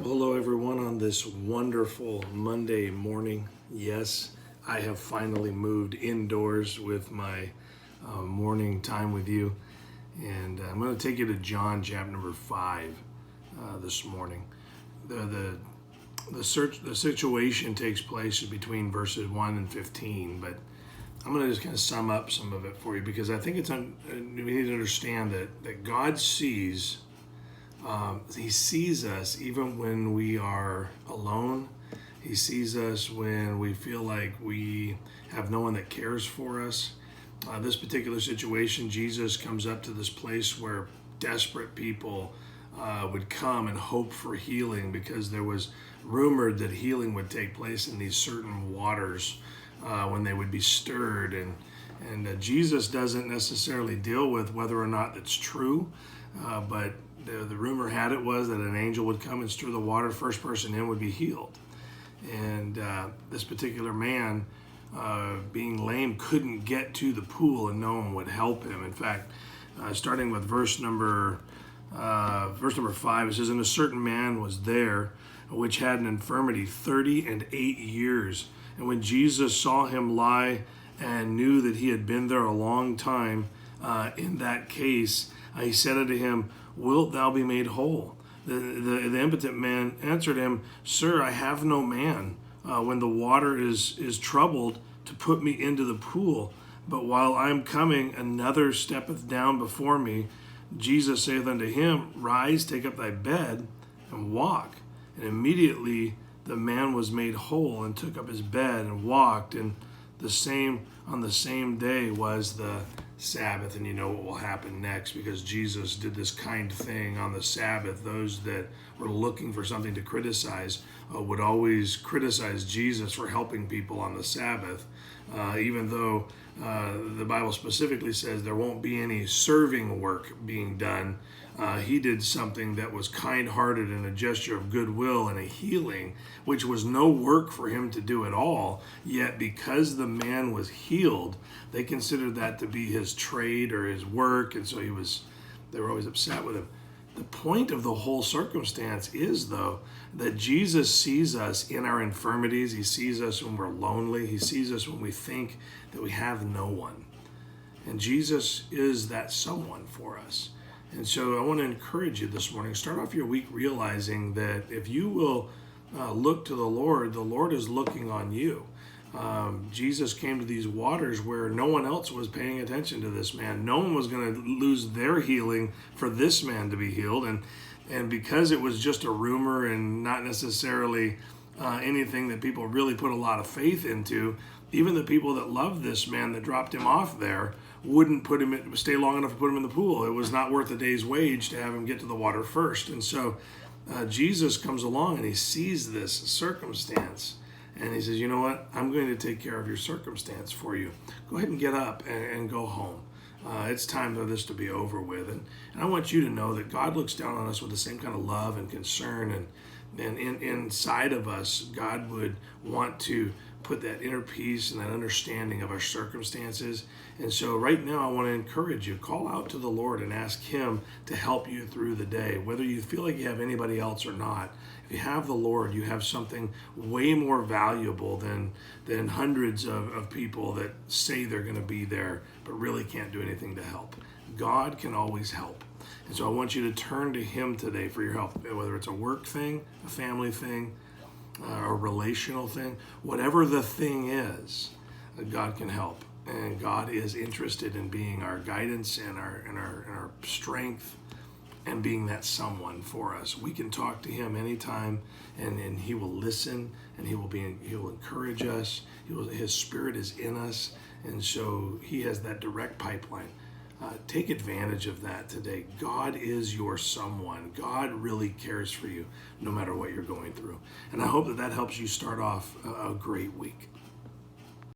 Hello, everyone, on this wonderful Monday morning. Yes, I have finally moved indoors with my morning time with you. And I'm going to take you to John chapter number 5 this morning. The situation takes place between verses 1 and 15, but I'm going to just kind of sum up some of it for you because I think we need to understand that God sees. He sees us even when we are alone. He sees us when we feel like we have no one that cares for us. This particular situation, Jesus comes up to this place where desperate people would come and hope for healing because there was rumored that healing would take place in these certain waters when they would be stirred. And Jesus doesn't necessarily deal with whether or not that's true, but the rumor had it was that an angel would come and stir the water. First person in would be healed. And this particular man, being lame, couldn't get to the pool and no one would help him. In fact, starting with verse number 5, it says, "And a certain man was there, which had an infirmity 38 years. And when Jesus saw him lie and knew that he had been there a long time in that case, he said unto him, Wilt thou be made whole? The impotent man answered him, Sir, I have no man when the water is troubled to put me into the pool. But while I am coming, another steppeth down before me. Jesus saith unto him, Rise, take up thy bed, and walk. And immediately the man was made whole, and took up his bed, and walked. And on the same day was the Sabbath." And you know what will happen next, because Jesus did this kind thing on the Sabbath. Those that were looking for something to criticize would always criticize Jesus for helping people on the Sabbath, even though the Bible specifically says there won't be any serving work being done. He did something that was kind-hearted and a gesture of goodwill and a healing, which was no work for him to do at all. Yet because the man was healed, they considered that to be his trade or his work, and so they were always upset with him. The point of the whole circumstance is, though, that Jesus sees us in our infirmities. He sees us when we're lonely. He sees us when we think that we have no one. And Jesus is that someone for us. And so I want to encourage you this morning, start off your week realizing that if you will look to the Lord is looking on you. Jesus came to these waters where no one else was paying attention to this man. No one was going to lose their healing for this man to be healed. And because it was just a rumor and not necessarily anything that people really put a lot of faith into, even the people that loved this man that dropped him off there wouldn't stay long enough to put him in the pool. It was not worth a day's wage to have him get to the water first. And so Jesus comes along and he sees this circumstance. And he says, you know what? I'm going to take care of your circumstance for you. Go ahead and get up and go home. It's time for this to be over with. And I want you to know that God looks down on us with the same kind of love and concern. And inside of us, God would want to put that inner peace and that understanding of our circumstances. And so right now, I want to encourage you, call out to the Lord and ask him to help you through the day, whether you feel like you have anybody else or not. If you have the Lord, you have something way more valuable than hundreds of people that say they're going to be there, but really can't do anything to help. God can always help. And so I want you to turn to him today for your help, whether it's a work thing, a family thing, a relational thing, whatever the thing is, God can help. And God is interested in being our guidance and our strength and being that someone for us. We can talk to him anytime, and he will listen, and he will encourage us. His spirit is in us, and so he has that direct pipeline. Take advantage of that today. God is your someone. God really cares for you no matter what you're going through. And I hope that helps you start off a great week.